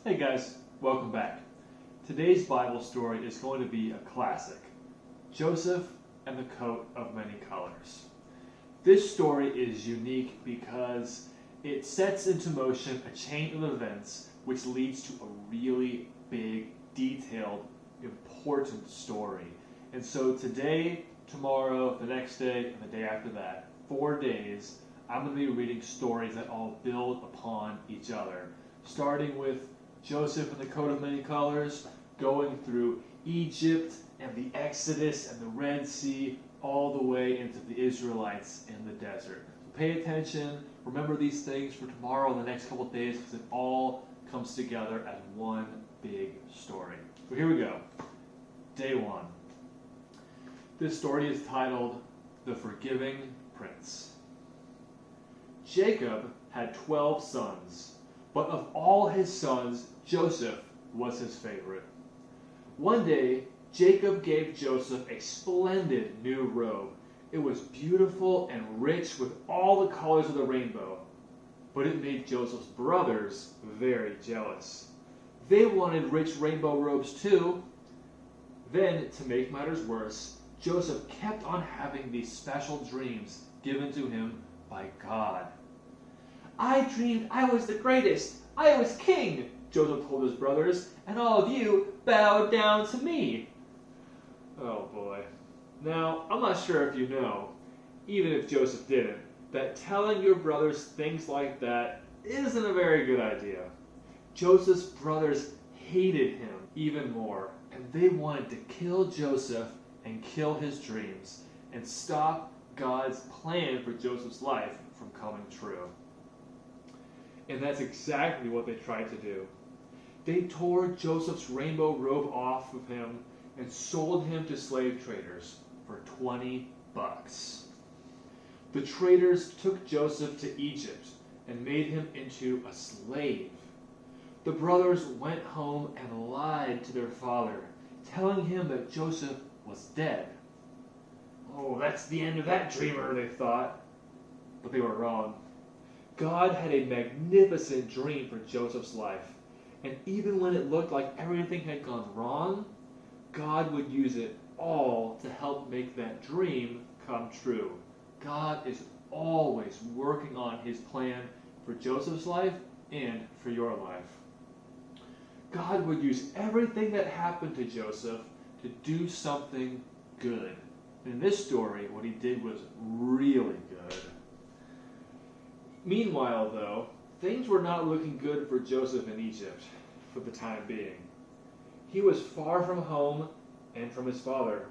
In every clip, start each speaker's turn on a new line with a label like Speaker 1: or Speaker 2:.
Speaker 1: Hey guys, welcome back. Today's Bible story is going to be a classic, Joseph and the Coat of Many Colors. This story is unique because it sets into motion a chain of events which leads to a really big, detailed, important story. And so today, tomorrow, the next day, and the day after that, 4 days, I'm going to be reading stories that all build upon each other, starting with Joseph and the Coat of Many Colors, going through Egypt and the Exodus and the Red Sea, all the way into the Israelites in the desert. So pay attention, remember these things for tomorrow and the next couple of days, because it all comes together as one big story. So here we go. Day 1. This story is titled The Forgiving Prince. Jacob had 12 sons, but of all his sons, Joseph was his favorite. One day, Jacob gave Joseph a splendid new robe. It was beautiful and rich with all the colors of the rainbow, but it made Joseph's brothers very jealous. They wanted rich rainbow robes too. Then, to make matters worse, Joseph kept on having these special dreams given to him by God. "I dreamed I was the greatest. I was king," Joseph told his brothers, "and all of you bowed down to me." Oh boy. Now, I'm not sure if you know, even if Joseph didn't, that telling your brothers things like that isn't a very good idea. Joseph's brothers hated him even more, and they wanted to kill Joseph and kill his dreams and stop God's plan for Joseph's life from coming true. And that's exactly what they tried to do. They tore Joseph's rainbow robe off of him and sold him to slave traders for $20. The traders took Joseph to Egypt and made him into a slave. The brothers went home and lied to their father, telling him that Joseph was dead. Oh, that's the end of that dreamer, they thought. But they were wrong. God had a magnificent dream for Joseph's life, and even when it looked like everything had gone wrong, God would use it all to help make that dream come true. God is always working on his plan for Joseph's life and for your life. God would use everything that happened to Joseph to do something good. In this story, what he did was really good. Meanwhile, though, things were not looking good for Joseph in Egypt for the time being. He was far from home and from his father.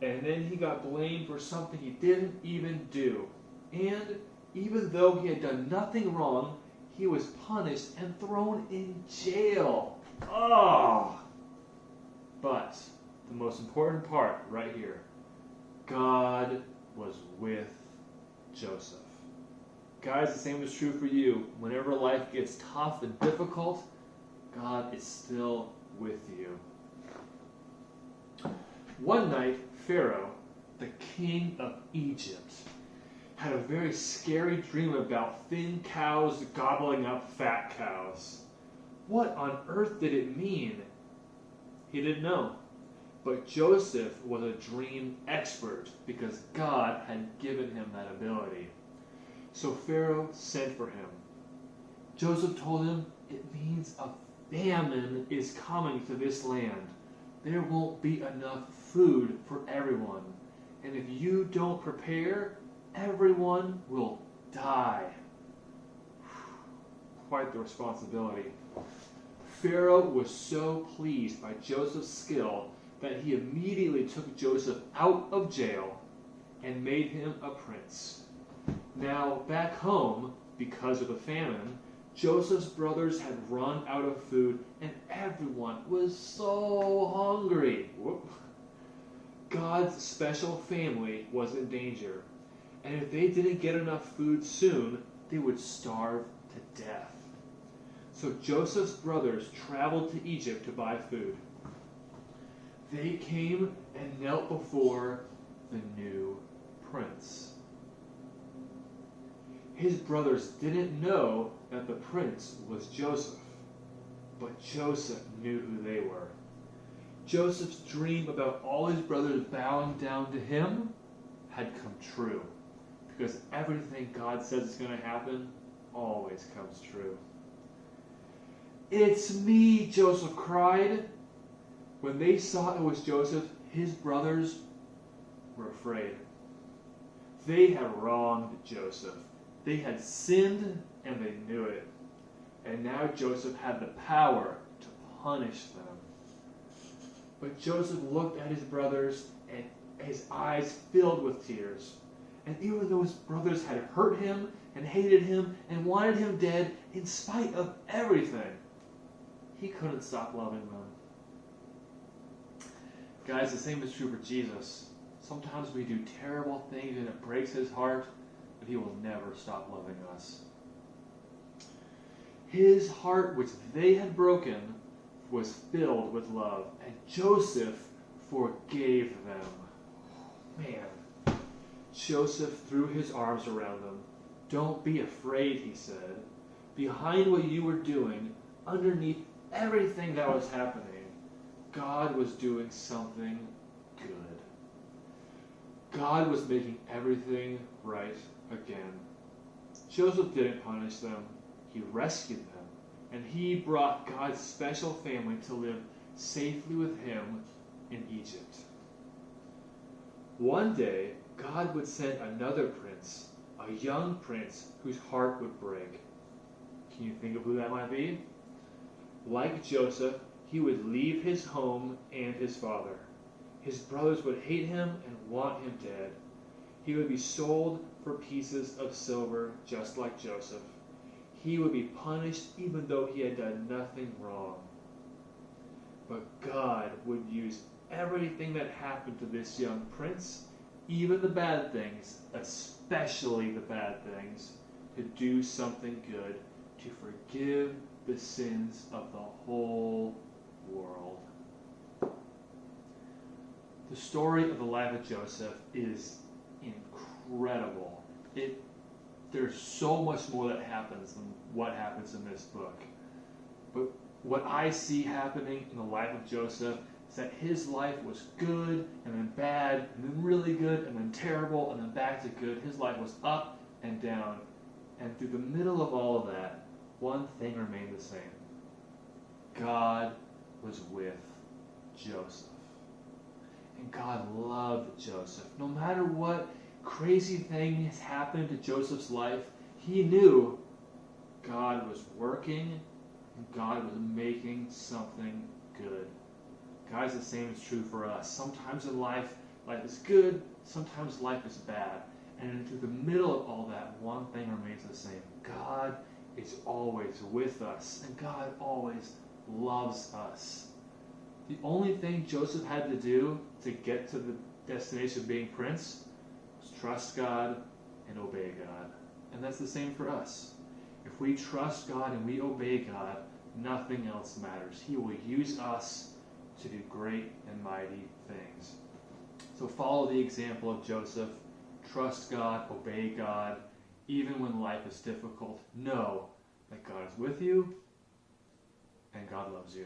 Speaker 1: And then he got blamed for something he didn't even do. And even though he had done nothing wrong, he was punished and thrown in jail. Oh! But the most important part right here, God was with Joseph. Guys, the same is true for you. Whenever life gets tough and difficult, God is still with you. One night, Pharaoh, the king of Egypt, had a very scary dream about thin cows gobbling up fat cows. What on earth did it mean? He didn't know. But Joseph was a dream expert because God had given him that ability. So Pharaoh sent for him. Joseph told him, "It means a famine is coming to this land. There won't be enough food for everyone. And if you don't prepare, everyone will die." Quite the responsibility. Pharaoh was so pleased by Joseph's skill that he immediately took Joseph out of jail and made him a prince. Now, back home, because of the famine, Joseph's brothers had run out of food and everyone was so hungry. Whoop. God's special family was in danger, and if they didn't get enough food soon, they would starve to death. So Joseph's brothers traveled to Egypt to buy food. They came and knelt before the new prince. His brothers didn't know that the prince was Joseph. But Joseph knew who they were. Joseph's dream about all his brothers bowing down to him had come true, because everything God says is going to happen always comes true. "It's me," Joseph cried. When they saw it was Joseph, his brothers were afraid. They had wronged Joseph. They had sinned, and they knew it. And now Joseph had the power to punish them. But Joseph looked at his brothers, and his eyes filled with tears. And even though his brothers had hurt him and hated him and wanted him dead, in spite of everything, he couldn't stop loving them. Guys, the same is true for Jesus. Sometimes we do terrible things and it breaks his heart, but he will never stop loving us. His heart, which they had broken, was filled with love, and Joseph forgave them. Man. Joseph threw his arms around them. "Don't be afraid," he said. Behind what you were doing, underneath everything that was happening, God was doing something good. God was making everything right again. Joseph didn't punish them. He rescued them. And he brought God's special family to live safely with him in Egypt. One day, God would send another prince, a young prince whose heart would break. Can you think of who that might be? Like Joseph, he would leave his home and his father. His brothers would hate him and want him dead. He would be sold for pieces of silver, just like Joseph. He would be punished even though he had done nothing wrong. But God would use everything that happened to this young prince, even the bad things, especially the bad things, to do something good, to forgive the sins of the whole world. The story of the life of Joseph is incredible. There's so much more that happens than what happens in this book. But what I see happening in the life of Joseph is that his life was good, and then bad, and then really good, and then terrible, and then back to good. His life was up and down. And through the middle of all of that, one thing remained the same. God was with Joseph. And God loved Joseph. No matter what crazy thing has happened to Joseph's life, he knew God was working and God was making something good. Guys, the same is true for us. Sometimes in life is good, sometimes life is bad. And through the middle of all that, one thing remains the same. God is always with us, and God always loves us. The only thing Joseph had to do to get to the destination of being prince was trust God and obey God. And that's the same for us. If we trust God and we obey God, nothing else matters. He will use us to do great and mighty things. So follow the example of Joseph. Trust God, obey God, even when life is difficult. Know that God is with you and God loves you.